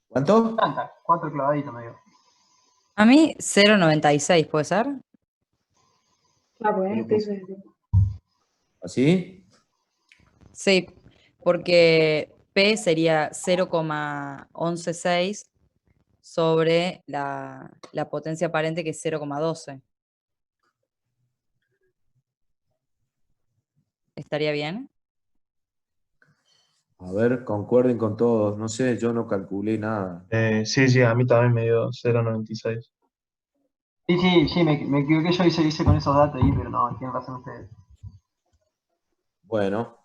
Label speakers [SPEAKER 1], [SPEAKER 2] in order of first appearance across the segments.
[SPEAKER 1] ¿Cuánto?
[SPEAKER 2] Tanta, 4 clavaditos me dio.
[SPEAKER 3] A mí 0,96, ¿puede ser?
[SPEAKER 4] Ah, pues
[SPEAKER 1] Pero
[SPEAKER 4] estoy suelto.
[SPEAKER 1] ¿Así?
[SPEAKER 3] Sí, porque P sería 0,116 sobre la potencia aparente que es 0,12. ¿Estaría bien?
[SPEAKER 1] A ver, concuerden con todos. No sé, yo no calculé nada.
[SPEAKER 5] Sí, a mí también me dio 0,96.
[SPEAKER 2] Sí, me equivoqué yo hice con esos datos ahí, pero no, tienen razón ustedes.
[SPEAKER 1] Bueno,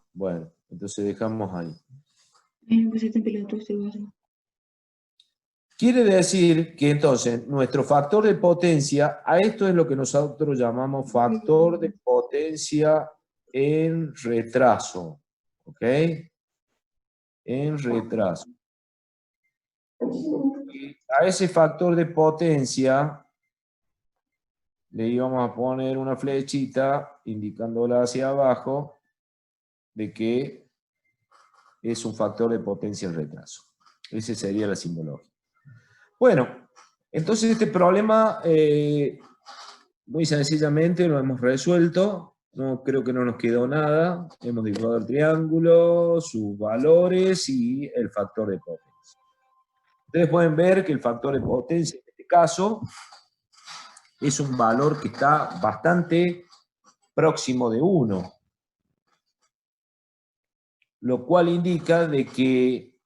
[SPEAKER 1] entonces dejamos ahí.
[SPEAKER 4] Me pusiste en piloto, estoy guaso.
[SPEAKER 1] Quiere decir que entonces nuestro factor de potencia, a esto es lo que nosotros llamamos factor de potencia en retraso. ¿Ok? En retraso. Y a ese factor de potencia le íbamos a poner una flechita indicándola hacia abajo de que es un factor de potencia en retraso. Esa sería la simbología. Bueno, entonces este problema muy sencillamente lo hemos resuelto. No creo que no nos quedó nada. Hemos dibujado el triángulo, sus valores y el factor de potencia. Ustedes pueden ver que el factor de potencia en este caso es un valor que está bastante próximo de 1, lo cual indica de que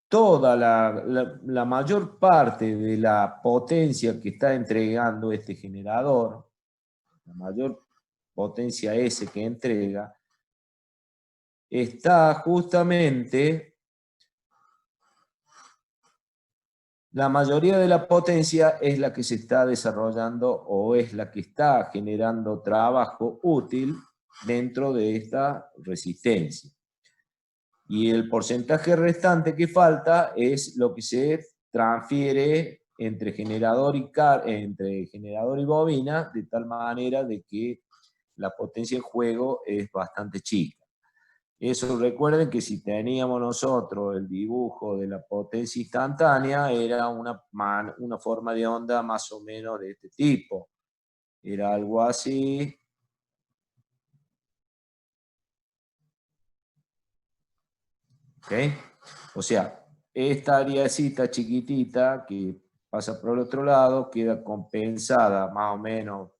[SPEAKER 1] toda la mayor parte de la potencia que está entregando este generador, la mayor potencia S que entrega, está justamente, la mayoría de la potencia es la que se está desarrollando o es la que está generando trabajo útil dentro de esta resistencia. Y el porcentaje restante que falta es lo que se transfiere entre generador y bobina, de tal manera de que la potencia en juego es bastante chica. Eso recuerden que si teníamos nosotros el dibujo de la potencia instantánea, era una forma de onda más o menos de este tipo. Era algo así. ¿Ok? O sea, esta areacita chiquitita que pasa por el otro lado queda compensada más o menos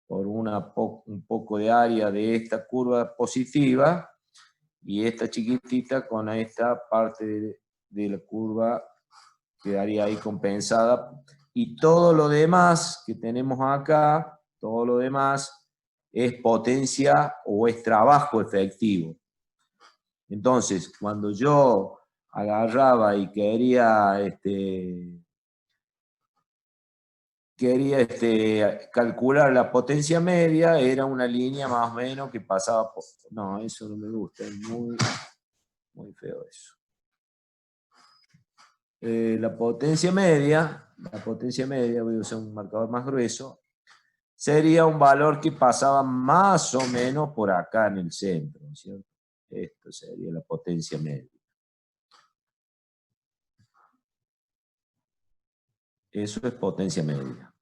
[SPEAKER 1] por un poco de área de esta curva positiva, y esta chiquitita con esta parte de la curva quedaría ahí compensada. Y todo lo demás que tenemos acá, todo lo demás es potencia o es trabajo efectivo. Entonces, cuando yo agarraba y quería calcular la potencia media, era una línea más o menos que pasaba por... No, eso no me gusta, es muy, muy feo eso. La potencia media, voy a usar un marcador más grueso, sería un valor que pasaba más o menos por acá en el centro, ¿cierto? Esto sería la potencia media. Eso es potencia media.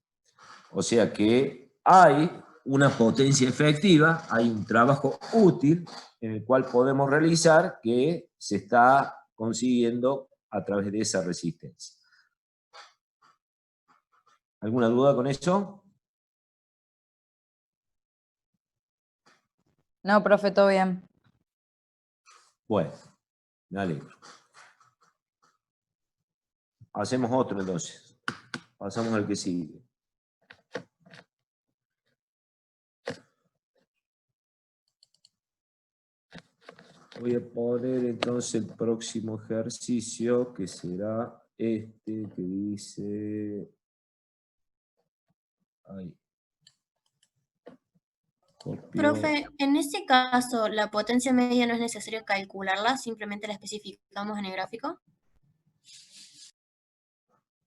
[SPEAKER 1] O sea que hay una potencia efectiva, hay un trabajo útil en el cual podemos realizar que se está consiguiendo a través de esa resistencia. ¿Alguna duda con eso?
[SPEAKER 3] No, profe, todo bien.
[SPEAKER 1] Bueno, me alegro. Hacemos otro entonces. Pasamos al que sigue. Voy a poner entonces el próximo ejercicio, que será este que dice... Ahí. Copio.
[SPEAKER 6] Profe, en ese caso, ¿la potencia media no es necesario calcularla, simplemente la especificamos en el gráfico?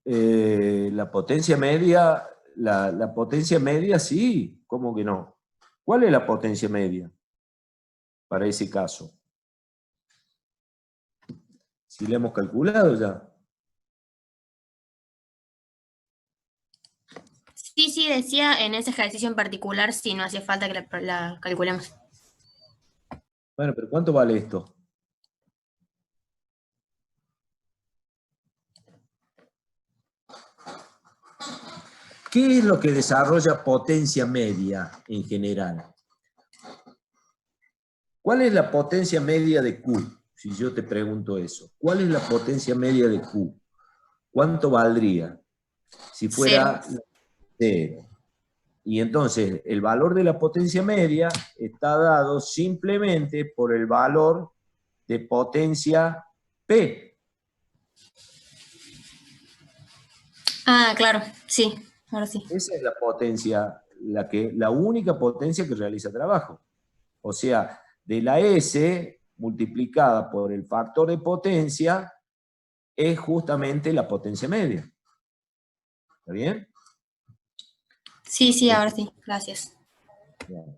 [SPEAKER 1] La potencia media, la potencia media sí, ¿cómo que no? ¿Cuál es la potencia media para ese caso? Si la hemos calculado ya.
[SPEAKER 6] Sí, sí, decía en ese ejercicio en particular si no hacía falta que la calculemos.
[SPEAKER 1] Bueno, pero ¿cuánto vale esto? ¿Qué es lo que desarrolla potencia media en general? ¿Cuál es la potencia media de Q? Si yo te pregunto eso. ¿Cuál es la potencia media de Q? ¿Cuánto valdría si
[SPEAKER 6] Cero.
[SPEAKER 1] fuera 0? Y entonces el valor de la potencia media está dado simplemente por el valor de potencia P.
[SPEAKER 6] Ah, claro, sí, ahora sí.
[SPEAKER 1] Esa es la potencia, la única potencia que realiza trabajo. O sea, de la S multiplicada por el factor de potencia es justamente la potencia media. ¿Está bien?
[SPEAKER 6] Sí, sí, ahora sí, gracias.
[SPEAKER 1] Bien.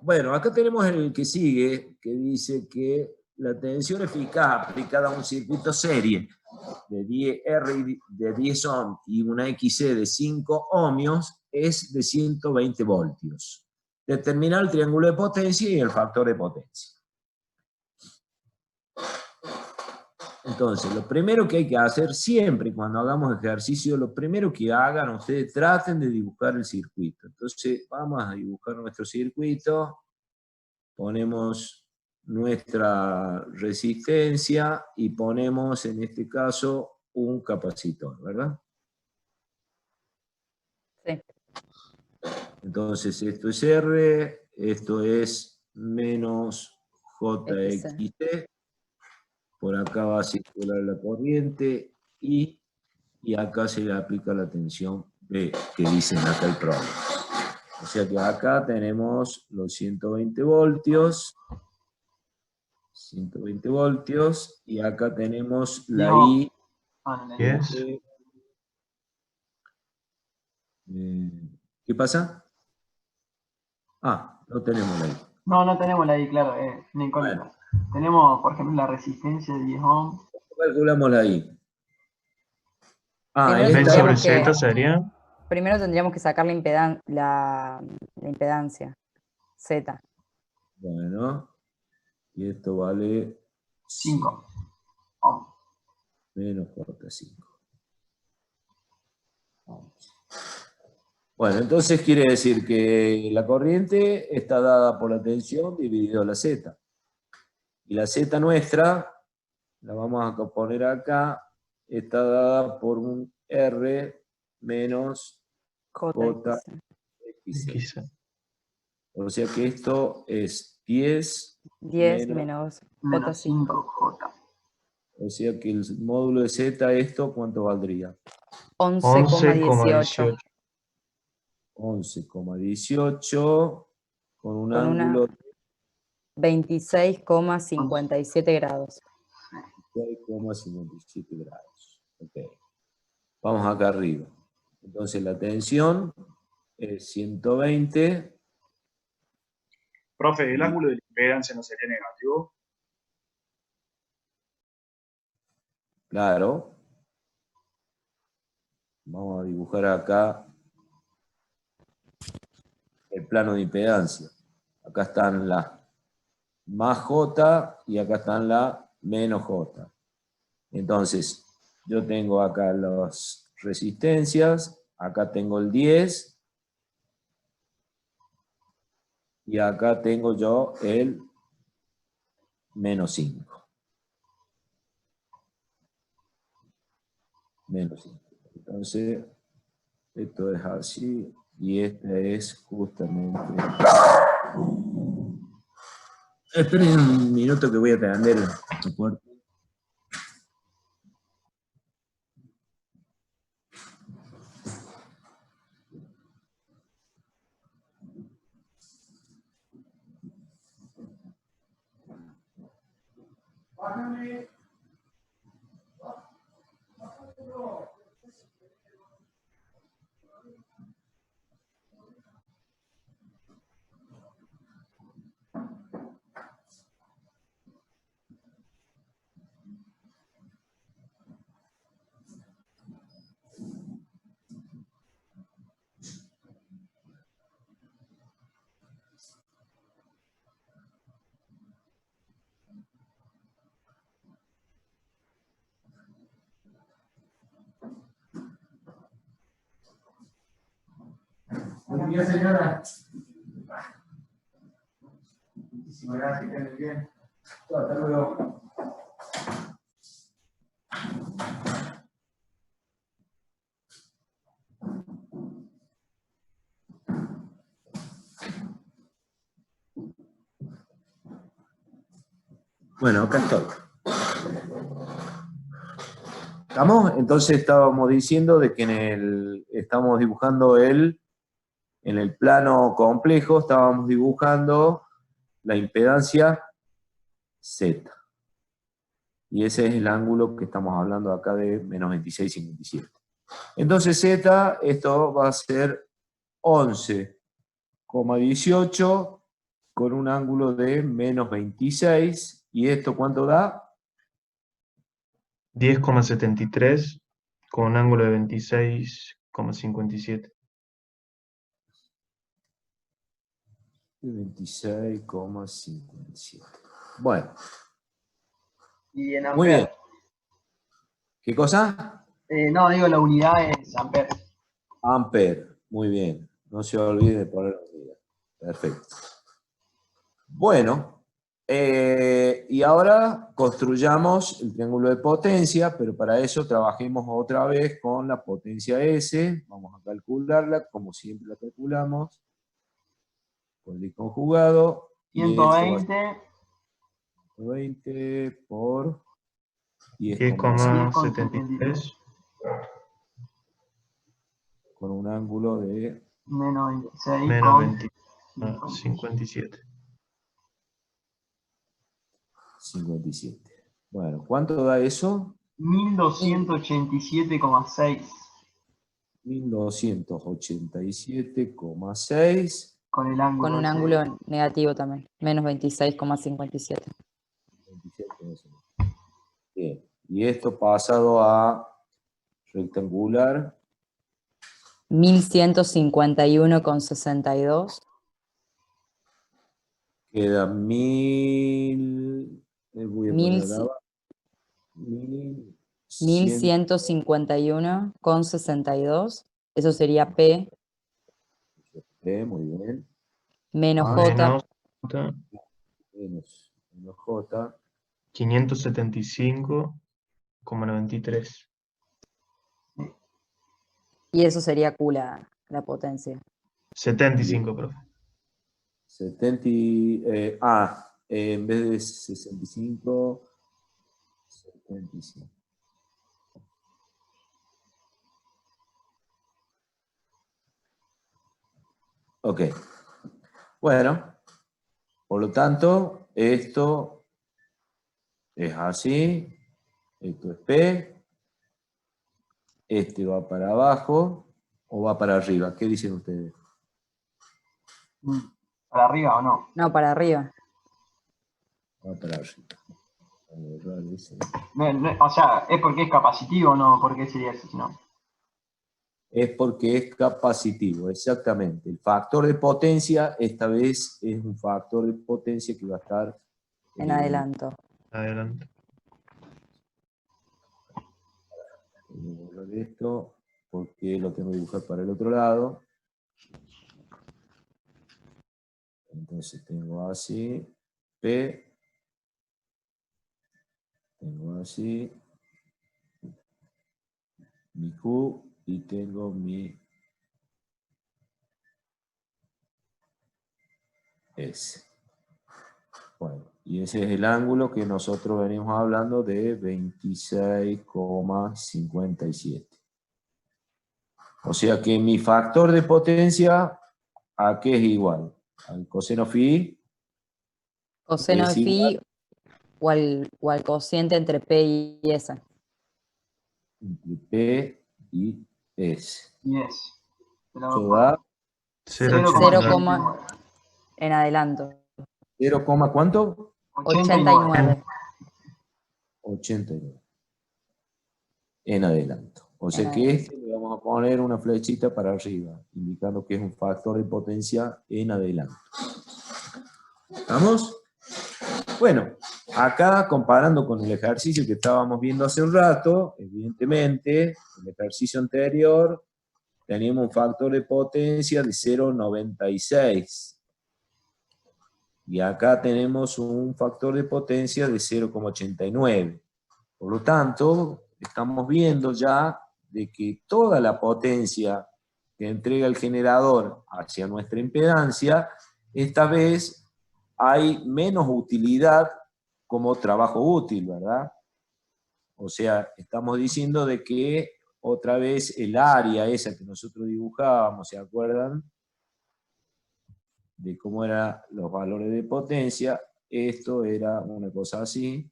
[SPEAKER 1] Bueno, acá tenemos el que sigue, que dice que la tensión eficaz aplicada a un circuito serie de 10 R de 10 ohm y una XC de 5 ohmios es de 120 voltios. Determinar el triángulo de potencia y el factor de potencia. Entonces, lo primero que hay que hacer siempre cuando hagamos ejercicio, lo primero que hagan ustedes, traten de dibujar el circuito. Entonces, vamos a dibujar nuestro circuito, ponemos nuestra resistencia y ponemos, en este caso, un capacitor, ¿verdad?
[SPEAKER 3] Sí.
[SPEAKER 1] Entonces, esto es R, esto es menos JXT, por acá va a circular la corriente y acá se le aplica la tensión B, que dicen acá el problema. O sea que acá tenemos los 120 voltios, y acá tenemos la
[SPEAKER 2] Diego.
[SPEAKER 1] I.
[SPEAKER 2] Ah, no,
[SPEAKER 5] Yes.
[SPEAKER 1] ¿Qué pasa? Ah, no tenemos la I.
[SPEAKER 2] no tenemos la I, claro, una incógnita. Tenemos, por ejemplo, la resistencia de 10 ohms.
[SPEAKER 1] Calculamos la I. Ah,
[SPEAKER 3] Primero
[SPEAKER 5] B
[SPEAKER 1] esta
[SPEAKER 5] sobre
[SPEAKER 3] tendríamos
[SPEAKER 1] es.
[SPEAKER 5] Z
[SPEAKER 3] que,
[SPEAKER 5] sería.
[SPEAKER 3] primero tendríamos que sacar la impedancia, Z.
[SPEAKER 1] Bueno, y esto vale
[SPEAKER 2] 5 ohms.
[SPEAKER 1] menos J5. Bueno, entonces quiere decir que la corriente está dada por la tensión dividido la Z. Y la Z nuestra, la vamos a poner acá, está dada por un R menos
[SPEAKER 3] JX.
[SPEAKER 1] JXC.
[SPEAKER 5] X.
[SPEAKER 1] O sea que esto es 10
[SPEAKER 3] 10
[SPEAKER 1] menos,
[SPEAKER 3] menos
[SPEAKER 2] Menos
[SPEAKER 3] J5.
[SPEAKER 2] 5J.
[SPEAKER 1] o sea que el módulo de Z, esto, ¿cuánto valdría?
[SPEAKER 3] 11,18.
[SPEAKER 5] 11,18.
[SPEAKER 1] 11,18 con un
[SPEAKER 3] Con
[SPEAKER 1] ángulo
[SPEAKER 3] una 26,57 grados.
[SPEAKER 1] de 6,57 grados. Okay. Vamos acá arriba. Entonces la tensión es 120.
[SPEAKER 7] Profe, ¿el ángulo de la impedancia no sería negativo?
[SPEAKER 1] Claro. Vamos a dibujar acá el plano de impedancia. Acá están las más J y acá están las menos J. Entonces, yo tengo acá las resistencias, acá tengo el 10 y acá tengo yo el menos 5. Menos 5. Entonces, esto es así y este es justamente... Esperen un minuto que voy a atender la puerta. Buen día, señora. Muchísimas gracias, que anden bien. Hasta luego. Bueno, acá estoy. ¿Estamos? Entonces estábamos diciendo de que estamos dibujando en el plano complejo, estábamos dibujando la impedancia Z. Y ese es el ángulo que estamos hablando acá de menos 26,57. Entonces Z, esto va a ser 11,18 con un ángulo de menos 26. ¿Y esto cuánto da?
[SPEAKER 5] 10,73 con un ángulo de 26,57.
[SPEAKER 1] 26,57. Bueno,
[SPEAKER 2] Y en
[SPEAKER 1] muy bien.
[SPEAKER 2] amperes.
[SPEAKER 1] ¿Qué cosa?
[SPEAKER 2] No, digo, la unidad es amperes.
[SPEAKER 1] Ampere. Muy bien. No se olvide de poner la unidad. Perfecto. Bueno, y ahora construyamos el triángulo de potencia, pero para eso trabajemos otra vez con la potencia S. Vamos a calcularla, como siempre la calculamos. Con el conjugado. Y esto va a ser 120 por 10,73 con un ángulo de
[SPEAKER 2] menos 26
[SPEAKER 5] Menos
[SPEAKER 2] con
[SPEAKER 5] 20,57.
[SPEAKER 1] 57. Bueno, ¿cuánto da eso?
[SPEAKER 2] 1287,6
[SPEAKER 1] 1287,6.
[SPEAKER 2] con el ángulo.
[SPEAKER 3] Con un
[SPEAKER 2] ese.
[SPEAKER 3] ángulo negativo también, menos 26,57.
[SPEAKER 1] 27,6. Bien. Y esto pasado a rectangular.
[SPEAKER 3] 1151,62.
[SPEAKER 1] Queda 1000. Voy a poner acá abajo.
[SPEAKER 3] 1151,62. Eso sería P
[SPEAKER 1] Muy bien.
[SPEAKER 3] menos
[SPEAKER 1] Ah,
[SPEAKER 3] J.
[SPEAKER 1] Menos J.
[SPEAKER 5] 575,93.
[SPEAKER 3] Y eso sería Q la potencia.
[SPEAKER 5] 75, profe.
[SPEAKER 1] 70. En vez de 65, 75. Ok. Bueno, por lo tanto, esto es así, esto es P, este va para abajo o va para arriba. ¿Qué dicen ustedes?
[SPEAKER 2] ¿Para arriba o no?
[SPEAKER 3] No, para arriba.
[SPEAKER 1] Va para arriba. Vamos a borrar ese.
[SPEAKER 2] O sea, ¿es porque es capacitivo o no? ¿Por qué sería eso? Si no.
[SPEAKER 1] Es porque es capacitivo, exactamente. El factor de potencia, esta vez es un factor de potencia que va a estar
[SPEAKER 3] En adelanto.
[SPEAKER 5] Adelante.
[SPEAKER 1] Voy a borrar esto porque lo tengo que dibujar para el otro lado. Entonces tengo así, P, tengo así, mi Q y tengo mi S. Bueno, y ese es el ángulo que nosotros venimos hablando de 26,57. O sea que mi factor de potencia, ¿a qué es igual? Al coseno phi.
[SPEAKER 3] Coseno de
[SPEAKER 1] Es
[SPEAKER 3] phi o al cociente entre P y S.
[SPEAKER 1] Entre P y S.
[SPEAKER 2] Y es.
[SPEAKER 1] Eso da
[SPEAKER 5] 0,89.
[SPEAKER 3] En adelanto.
[SPEAKER 1] 0, ¿cuánto?
[SPEAKER 3] 89.
[SPEAKER 1] 89. En adelanto. O sea
[SPEAKER 3] En
[SPEAKER 1] que
[SPEAKER 3] adelanto.
[SPEAKER 1] este le vamos a poner una flechita para arriba, indicando que es un factor de potencia en adelanto. ¿Estamos? Bueno, acá comparando con el ejercicio que estábamos viendo hace un rato, evidentemente, el ejercicio anterior teníamos un factor de potencia de 0,96. Y acá tenemos un factor de potencia de 0,89. Por lo tanto, estamos viendo ya de que toda la potencia que entrega el generador hacia nuestra impedancia, esta vez hay menos utilidad como trabajo útil, ¿verdad? O sea, estamos diciendo de que otra vez el área esa que nosotros dibujábamos, ¿se acuerdan? De cómo eran los valores de potencia, esto era una cosa así.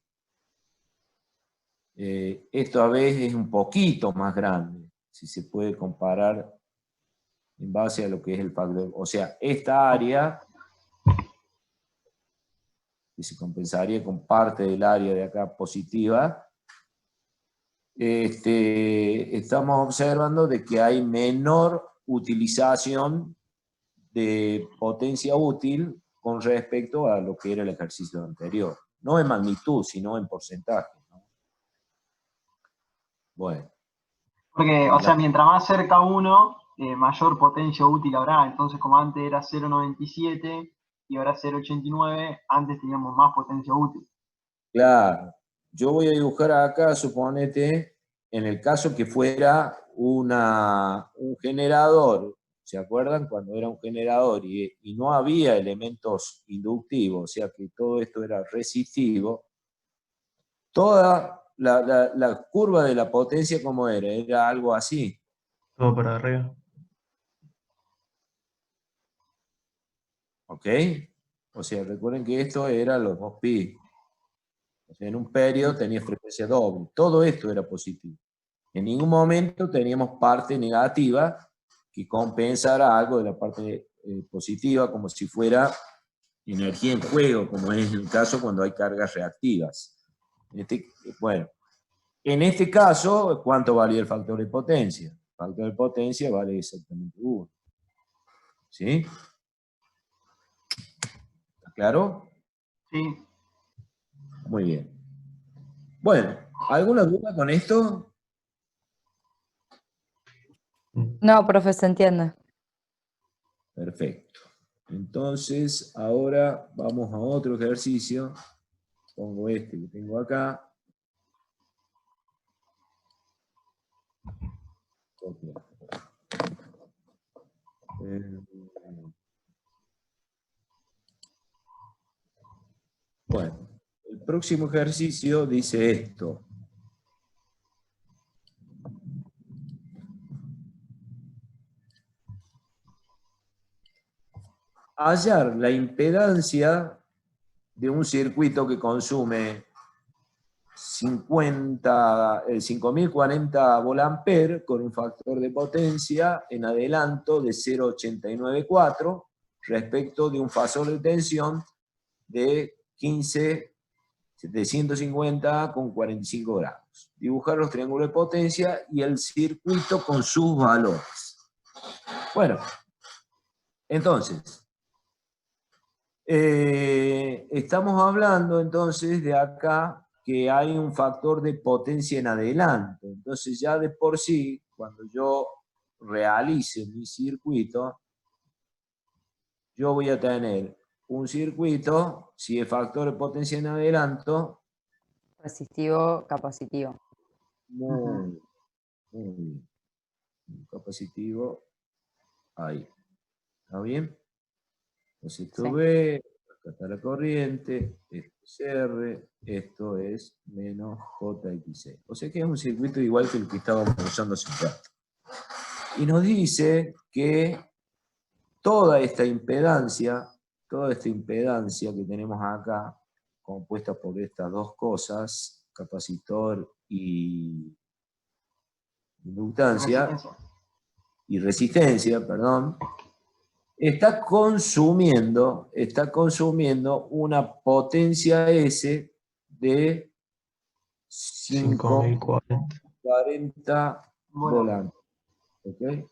[SPEAKER 1] Esto a veces es un poquito más grande, si se puede comparar en base a lo que es el factor. O sea, esta área, que se compensaría con parte del área de acá positiva, estamos observando de que hay menor utilización de potencia útil con respecto a lo que era el ejercicio anterior. No en magnitud, sino en porcentaje, ¿no? Bueno.
[SPEAKER 2] Porque, o sea, mientras más cerca uno, mayor potencia útil habrá. Entonces, como antes era 0,97 y ahora 0,89, antes teníamos más potencia útil.
[SPEAKER 1] Claro. Yo voy a dibujar acá, suponete, en el caso que fuera un generador. ¿Se acuerdan? Cuando era un generador y no había elementos inductivos, o sea que todo esto era resistivo, toda la curva de la potencia, ¿cómo era? Era algo así.
[SPEAKER 5] Todo para arriba.
[SPEAKER 1] ¿Ok? O sea, recuerden que esto era los 2pi. O sea, en un periodo tenía frecuencia doble. Todo esto era positivo. En ningún momento teníamos parte negativa que compensara algo de la parte positiva, como si fuera energía en juego, como es el caso cuando hay cargas reactivas. Bueno, en este caso, ¿cuánto valía el factor de potencia? El factor de potencia vale exactamente 1. ¿Sí? ¿Está claro?
[SPEAKER 2] Sí.
[SPEAKER 1] Muy bien. Bueno, ¿alguna duda con esto?
[SPEAKER 3] No, profe, se entiende.
[SPEAKER 1] Perfecto. Entonces, ahora vamos a otro ejercicio. Pongo este que tengo acá. Bueno, el próximo ejercicio dice esto. Hallar la impedancia de un circuito que consume 5040 volamperes con un factor de potencia en adelanto de 0,894 respecto de un fasor de tensión de 150 con 45 grados. Dibujar los triángulos de potencia y el circuito con sus valores. Bueno, entonces, estamos hablando entonces de acá que hay un factor de potencia en adelanto. Entonces ya de por sí, cuando yo realice mi circuito, yo voy a tener un circuito, si el factor de potencia en adelanto,
[SPEAKER 3] Resistivo, capacitivo.
[SPEAKER 1] muy bien. Capacitivo, ahí. ¿Está bien? Entonces esto
[SPEAKER 3] Sí.
[SPEAKER 1] B, acá está la corriente, esto es R, esto es menos JX. O sea que es un circuito igual que el que estábamos usando hace un rato. Y nos dice que toda esta impedancia que tenemos acá, compuesta por estas dos cosas, capacitor y inductancia, y resistencia, perdón, está consumiendo una potencia S de 5040 volantes. ¿Okay?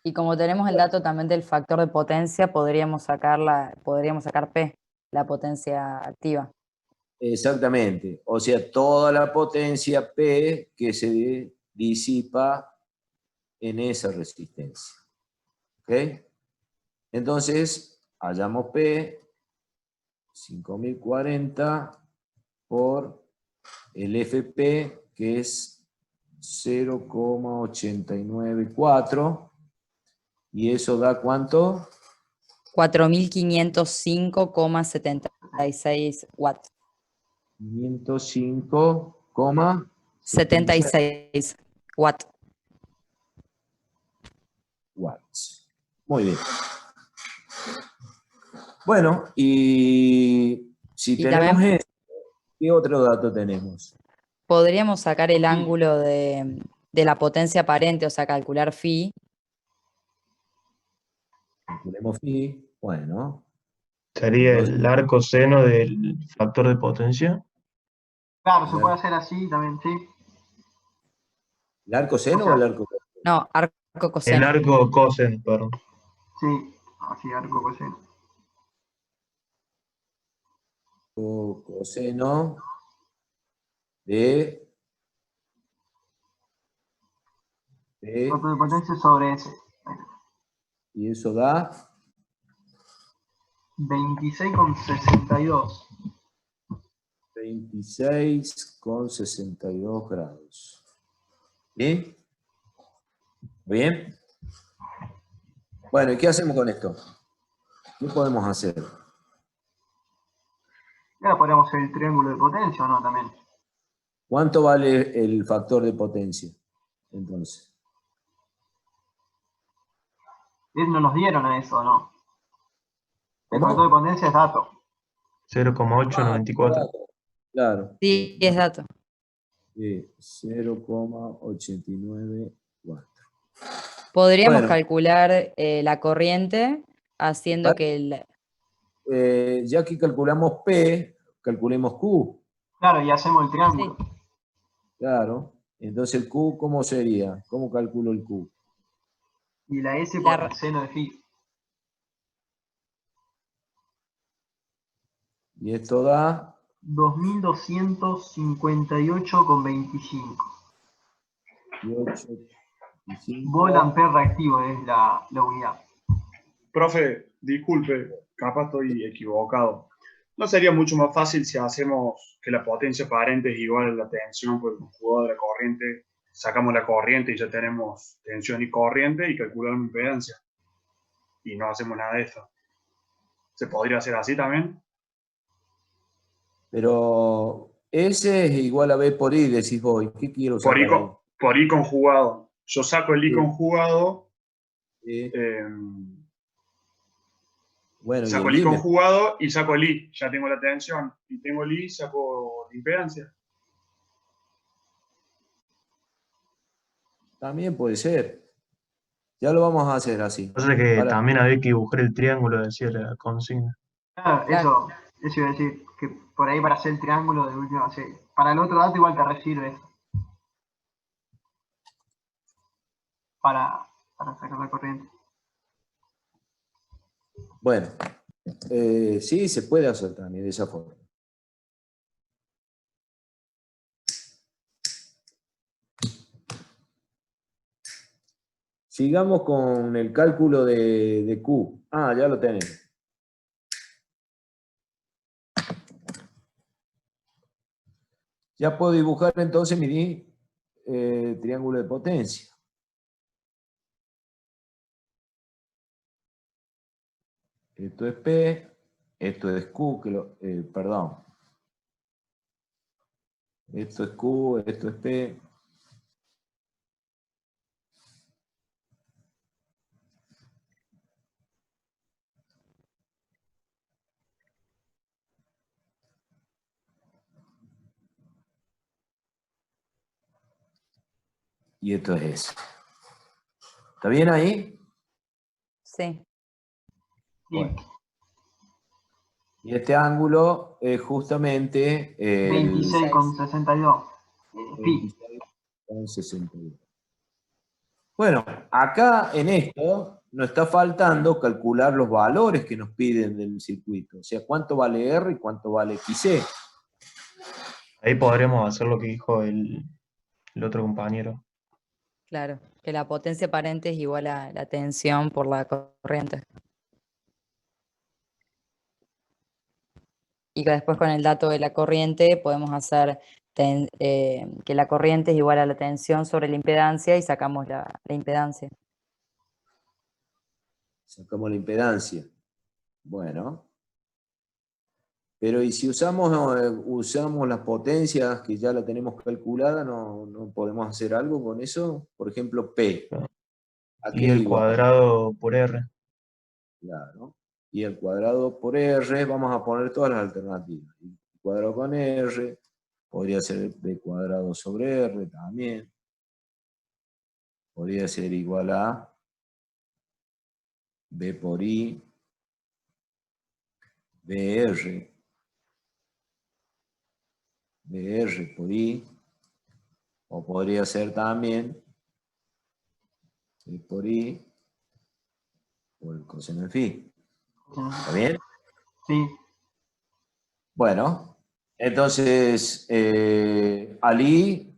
[SPEAKER 3] Y como tenemos el dato también del factor de potencia, podríamos sacar P, la potencia activa.
[SPEAKER 1] Exactamente. O sea, toda la potencia P que se disipa en esa resistencia. ¿Ok? Entonces, hallamos P, 5040 por el FP, que es 0,894, y eso da ¿cuánto?
[SPEAKER 3] 4.505,76 watts.
[SPEAKER 1] 505,76
[SPEAKER 3] 76 watts.
[SPEAKER 1] watts. Muy bien. Bueno, y si
[SPEAKER 3] Y
[SPEAKER 1] tenemos
[SPEAKER 3] también
[SPEAKER 1] eso, ¿qué otro dato tenemos?
[SPEAKER 3] podríamos sacar el ángulo de la potencia aparente, o sea, calcular phi.
[SPEAKER 1] Calculemos phi. Bueno,
[SPEAKER 5] Sería
[SPEAKER 1] entonces,
[SPEAKER 5] el arco seno del factor de potencia.
[SPEAKER 2] Claro, se puede hacer así también, sí.
[SPEAKER 1] ¿el arco seno
[SPEAKER 2] O sea,
[SPEAKER 1] o el arco coseno?
[SPEAKER 3] No, arco
[SPEAKER 5] El
[SPEAKER 3] coseno.
[SPEAKER 5] arco coseno, perdón.
[SPEAKER 2] sí, así, arco coseno.
[SPEAKER 1] Coseno de
[SPEAKER 2] Factor de potencia sobre ese.
[SPEAKER 1] y eso da
[SPEAKER 2] 26,62.
[SPEAKER 1] 26,62 grados. ¿Sí? ¿Bien? Bueno, ¿y qué hacemos con esto? ¿Qué podemos hacer?
[SPEAKER 2] Y ahora podríamos hacer el triángulo de potencia, ¿o no? También.
[SPEAKER 1] ¿Cuánto vale el factor de potencia? Entonces,
[SPEAKER 2] No nos dieron a eso, ¿no? El
[SPEAKER 1] ¿cómo?
[SPEAKER 2] factor de potencia es dato.
[SPEAKER 5] 0,894.
[SPEAKER 1] Claro,
[SPEAKER 3] Sí, es dato.
[SPEAKER 1] 0,894.
[SPEAKER 3] Podríamos
[SPEAKER 1] Bueno,
[SPEAKER 3] calcular la corriente haciendo que
[SPEAKER 1] ya que calculamos P, calculemos Q.
[SPEAKER 2] Claro, y hacemos el triángulo.
[SPEAKER 1] Claro. Entonces el Q, ¿cómo sería? ¿Cómo calculo el Q?
[SPEAKER 2] Y la S
[SPEAKER 3] La
[SPEAKER 2] por el
[SPEAKER 3] ra-
[SPEAKER 2] seno de phi.
[SPEAKER 1] Y esto da
[SPEAKER 2] 2258,25.
[SPEAKER 1] 18, 25.
[SPEAKER 2] Volt ampere reactivo es la unidad.
[SPEAKER 7] Profe, disculpe, capaz estoy equivocado. ¿No sería mucho más fácil si hacemos que la potencia aparente es igual a la tensión por el conjugado de la corriente? Sacamos la corriente y ya tenemos tensión y corriente y calculamos impedancia. Y no hacemos nada de esto. ¿Se podría hacer así también?
[SPEAKER 1] Pero S es igual a B por I, decís vos. ¿Qué quiero
[SPEAKER 7] Por
[SPEAKER 1] sacar ahí?
[SPEAKER 7] por I conjugado. Yo saco el I
[SPEAKER 1] Sí.
[SPEAKER 7] conjugado,
[SPEAKER 1] Sí.
[SPEAKER 7] eh,
[SPEAKER 1] Bueno, y
[SPEAKER 7] saco
[SPEAKER 1] el
[SPEAKER 7] el I
[SPEAKER 1] I
[SPEAKER 7] conjugado y saco el I. Ya tengo la tensión. Y tengo el I, saco la impedancia.
[SPEAKER 1] también puede ser. Ya lo vamos a hacer así.
[SPEAKER 5] Pasa que
[SPEAKER 1] Para,
[SPEAKER 5] también había que dibujar el triángulo, decía la consigna.
[SPEAKER 2] Claro,
[SPEAKER 3] Claro.
[SPEAKER 2] eso iba a decir. Que por ahí para hacer el triángulo de última, sí. Para el otro dato igual te sirve eso. Para sacar la corriente.
[SPEAKER 1] bueno, sí, se puede hacer también de esa forma. Sigamos con el cálculo de Q. Ah, ya lo tenemos. Ya puedo dibujar entonces mi triángulo de potencia. Esto es P, esto es Q, perdón. Esto es Q, esto es P. Y esto es S. ¿Está bien ahí?
[SPEAKER 3] Sí.
[SPEAKER 2] Sí,
[SPEAKER 1] Bueno. Y este ángulo es justamente el
[SPEAKER 2] 26,62. Pi.
[SPEAKER 1] 26,62. Bueno, acá en esto nos está faltando calcular los valores que nos piden del circuito. O sea, cuánto vale R y cuánto vale XC.
[SPEAKER 5] Ahí podríamos hacer lo que dijo el otro compañero.
[SPEAKER 3] Claro. Que la potencia aparente es igual a la tensión por la corriente. Y que después con el dato de la corriente podemos hacer que la corriente es igual a la tensión sobre la impedancia y sacamos la impedancia.
[SPEAKER 1] Sacamos la impedancia. Bueno. Pero ¿y si usamos las potencias que ya la tenemos calculada, no podemos hacer algo con eso? Por ejemplo, P. ¿A
[SPEAKER 5] Y
[SPEAKER 1] qué
[SPEAKER 5] el
[SPEAKER 1] igual?
[SPEAKER 5] cuadrado por R.
[SPEAKER 1] Claro. Y el cuadrado por R, vamos a poner todas las alternativas. El cuadrado con R, podría ser B cuadrado sobre R también. Podría ser igual a B por I, BR por I, o podría ser también B por I por el coseno de phi. ¿Está bien?
[SPEAKER 2] Sí.
[SPEAKER 1] Bueno, entonces, al I,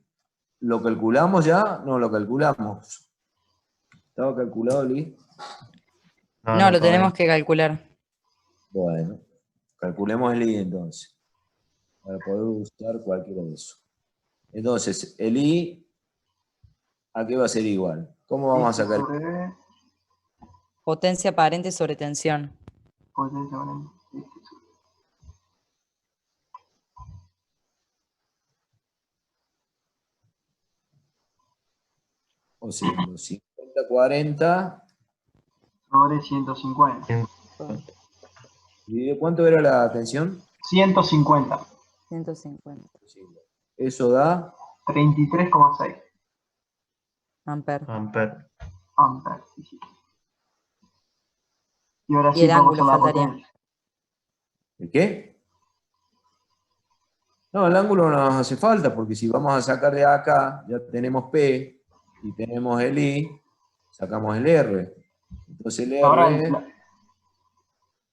[SPEAKER 1] ¿lo calculamos ya? No lo calculamos. ¿Estaba calculado el I?
[SPEAKER 3] No, lo
[SPEAKER 5] todavía
[SPEAKER 3] tenemos que calcular.
[SPEAKER 1] Bueno, calculemos el I entonces, para poder usar cualquiera de esos. Entonces, el I, ¿a qué va a ser igual? ¿Cómo vamos a
[SPEAKER 2] X
[SPEAKER 1] sacar?
[SPEAKER 2] sobre B,
[SPEAKER 3] Potencia aparente sobre tensión.
[SPEAKER 2] potencia aparente. X sobre B.
[SPEAKER 1] O sea, los 50-40,
[SPEAKER 2] Sobre 150.
[SPEAKER 1] ¿y cuánto era la tensión?
[SPEAKER 2] 150.
[SPEAKER 3] 150
[SPEAKER 1] Eso da
[SPEAKER 2] 33,6
[SPEAKER 3] amperes.
[SPEAKER 5] amperes.
[SPEAKER 2] amperes. Sí. Y ahora
[SPEAKER 3] Y
[SPEAKER 2] sí
[SPEAKER 3] el
[SPEAKER 2] podemos
[SPEAKER 3] ángulo
[SPEAKER 2] usar la
[SPEAKER 3] faltaría.
[SPEAKER 2] potencia.
[SPEAKER 1] ¿el qué? No, el ángulo no nos hace falta, porque si vamos a sacar de acá, ya tenemos P y tenemos el I, sacamos el R. Entonces el
[SPEAKER 2] Ahora,
[SPEAKER 1] R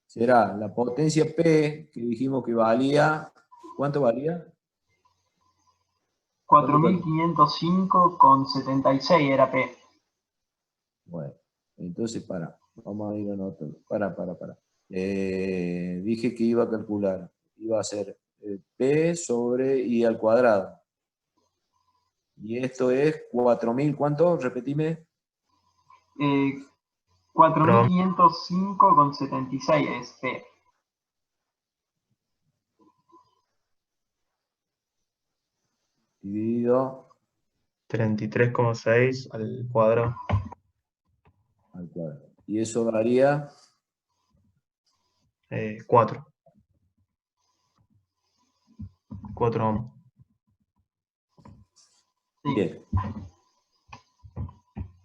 [SPEAKER 1] será la potencia P, que dijimos que valía, ¿cuánto valía?
[SPEAKER 2] 4.505,76 era P.
[SPEAKER 1] Bueno, entonces vamos a ir anotando. Para. Dije que iba a calcular, iba a ser P sobre I al cuadrado. Y esto es 4.000, ¿cuánto? Repetime.
[SPEAKER 2] 4.505,76 es P.
[SPEAKER 1] Dividido
[SPEAKER 5] 33,6 al cuadrado.
[SPEAKER 1] al cuadrado. Y eso daría
[SPEAKER 5] 4. 4 ohms.
[SPEAKER 2] Sí.
[SPEAKER 1] bien.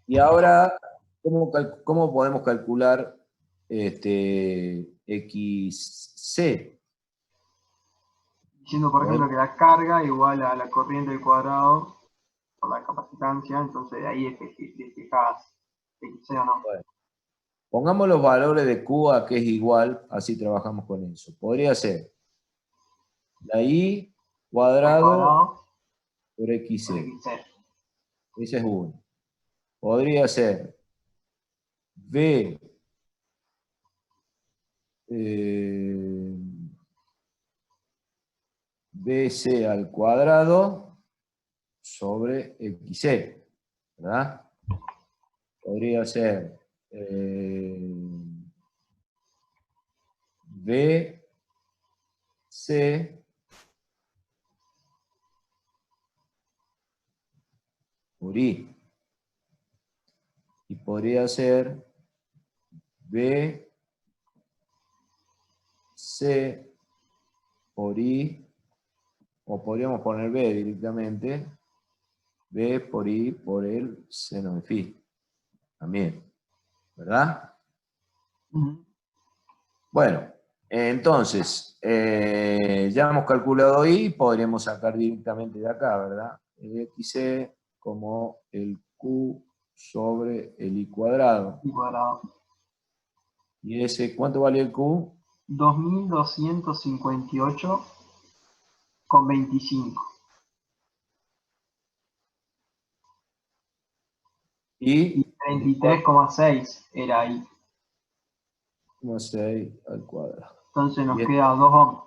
[SPEAKER 1] Y ahora, ¿cómo podemos calcular XC?
[SPEAKER 2] Diciendo, por ejemplo, que la carga igual a la corriente al cuadrado por la capacitancia, entonces de ahí despejás XC o no.
[SPEAKER 1] Bueno, pongamos los valores de Q a que es igual, así trabajamos con eso. Podría ser la I
[SPEAKER 2] Al
[SPEAKER 1] cuadrado
[SPEAKER 2] cuadrado
[SPEAKER 1] por
[SPEAKER 2] por
[SPEAKER 1] XC.
[SPEAKER 2] XC.
[SPEAKER 1] Ese es uno. Podría ser B BC al cuadrado sobre XC, ¿verdad? Podría ser BC por I. Y podría ser BC por I, o podríamos poner B directamente, B por I por el seno de phi. También, ¿verdad?
[SPEAKER 2] Ujú.
[SPEAKER 1] Bueno, entonces, ya hemos calculado I, podríamos sacar directamente de acá, ¿verdad? El XC como el Q sobre el I cuadrado.
[SPEAKER 2] Y cuadrado.
[SPEAKER 1] ¿Y ese cuánto vale el Q?
[SPEAKER 2] 2.258,25.
[SPEAKER 1] Y
[SPEAKER 2] 33,6 era ahí.
[SPEAKER 1] 6 al cuadrado.
[SPEAKER 2] Entonces nos
[SPEAKER 1] Bien.
[SPEAKER 2] queda 2 ohms.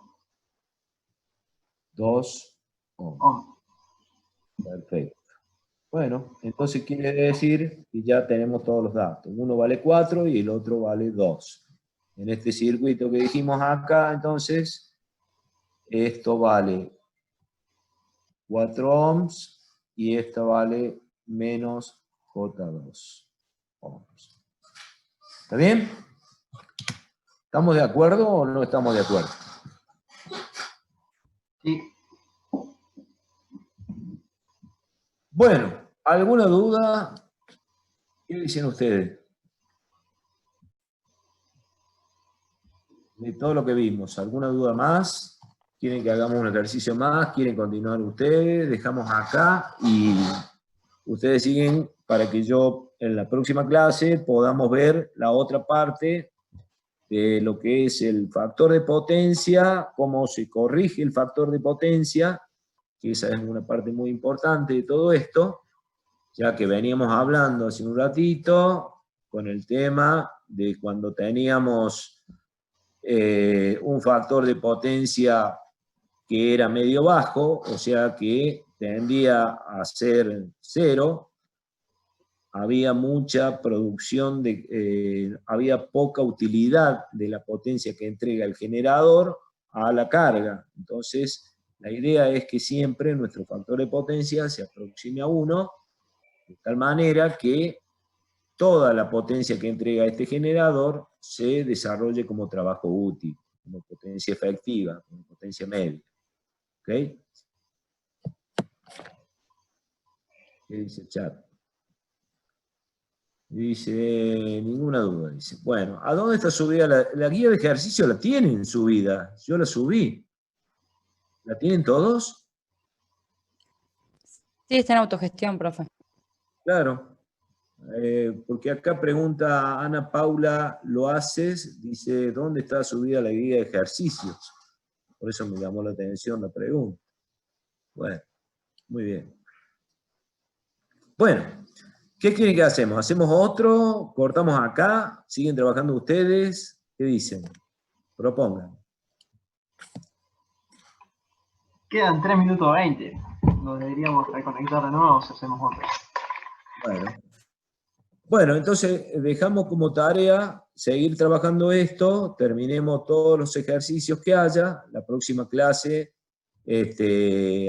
[SPEAKER 1] 2 ohms.
[SPEAKER 2] Ohms.
[SPEAKER 1] Perfecto. Bueno, entonces quiere decir que ya tenemos todos los datos. Uno vale 4 y el otro vale 2. En este circuito que dijimos acá, entonces, esto vale 4 ohms y esto vale menos J2 ohms. ¿Está bien? ¿Estamos de acuerdo o no estamos de acuerdo?
[SPEAKER 2] Sí.
[SPEAKER 1] Bueno, ¿alguna duda? ¿Qué dicen ustedes? De todo lo que vimos, ¿alguna duda más? ¿Quieren que hagamos un ejercicio más? ¿Quieren continuar ustedes? Dejamos acá y ustedes siguen para que yo en la próxima clase podamos ver la otra parte de lo que es el factor de potencia, cómo se corrige el factor de potencia, que esa es una parte muy importante de todo esto, ya que veníamos hablando hace un ratito con el tema de cuando teníamos un factor de potencia que era medio bajo, o sea que tendía a ser 0, había mucha producción, había poca utilidad de la potencia que entrega el generador a la carga. Entonces, la idea es que siempre nuestro factor de potencia se aproxime a 1, de tal manera que toda la potencia que entrega este generador se desarrolle como trabajo útil, como potencia efectiva, como potencia media. ¿Ok? ¿Qué dice el chat? Dice, ninguna duda, dice. Bueno, ¿a dónde está subida la guía de ejercicio? La tienen subida, yo la subí. ¿La tienen todos?
[SPEAKER 3] Sí, está en autogestión, profe.
[SPEAKER 1] Claro. Porque acá pregunta Ana Paula, ¿lo haces? Dice, ¿dónde está subida la guía de ejercicios? Por eso me llamó la atención la pregunta. Bueno, muy bien. Bueno, ¿qué quieren que hacemos? ¿Hacemos otro? ¿Cortamos acá? ¿Siguen trabajando ustedes? ¿Qué dicen? Propongan.
[SPEAKER 2] Quedan 3 minutos 20. Nos deberíamos reconectar de nuevo si hacemos otro.
[SPEAKER 1] Bueno, entonces dejamos como tarea seguir trabajando esto, terminemos todos los ejercicios que haya, la próxima clase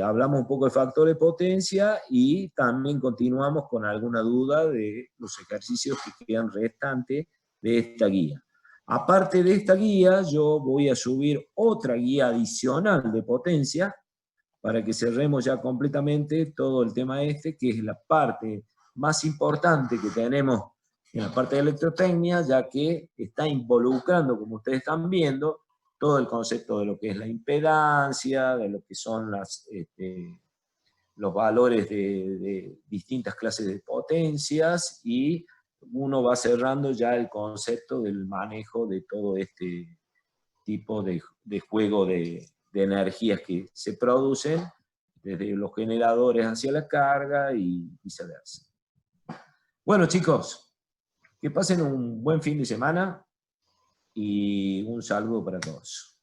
[SPEAKER 1] hablamos un poco de factor de potencia y también continuamos con alguna duda de los ejercicios que quedan restantes de esta guía. Aparte de esta guía, yo voy a subir otra guía adicional de potencia para que cerremos ya completamente todo el tema que es la parte más importante que tenemos en la parte de electrotecnia, ya que está involucrando, como ustedes están viendo, todo el concepto de lo que es la impedancia, de lo que son los valores de distintas clases de potencias, y uno va cerrando ya el concepto del manejo de todo este tipo de juego de energías que se producen desde los generadores hacia la carga y viceversa. Bueno, chicos, que pasen un buen fin de semana y un saludo para todos.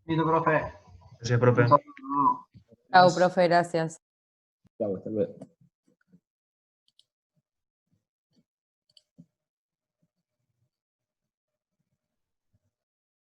[SPEAKER 2] Listo, profe.
[SPEAKER 5] Gracias, profe.
[SPEAKER 2] Un saludo.
[SPEAKER 3] Chao, profe, gracias.
[SPEAKER 1] Chao, hasta luego.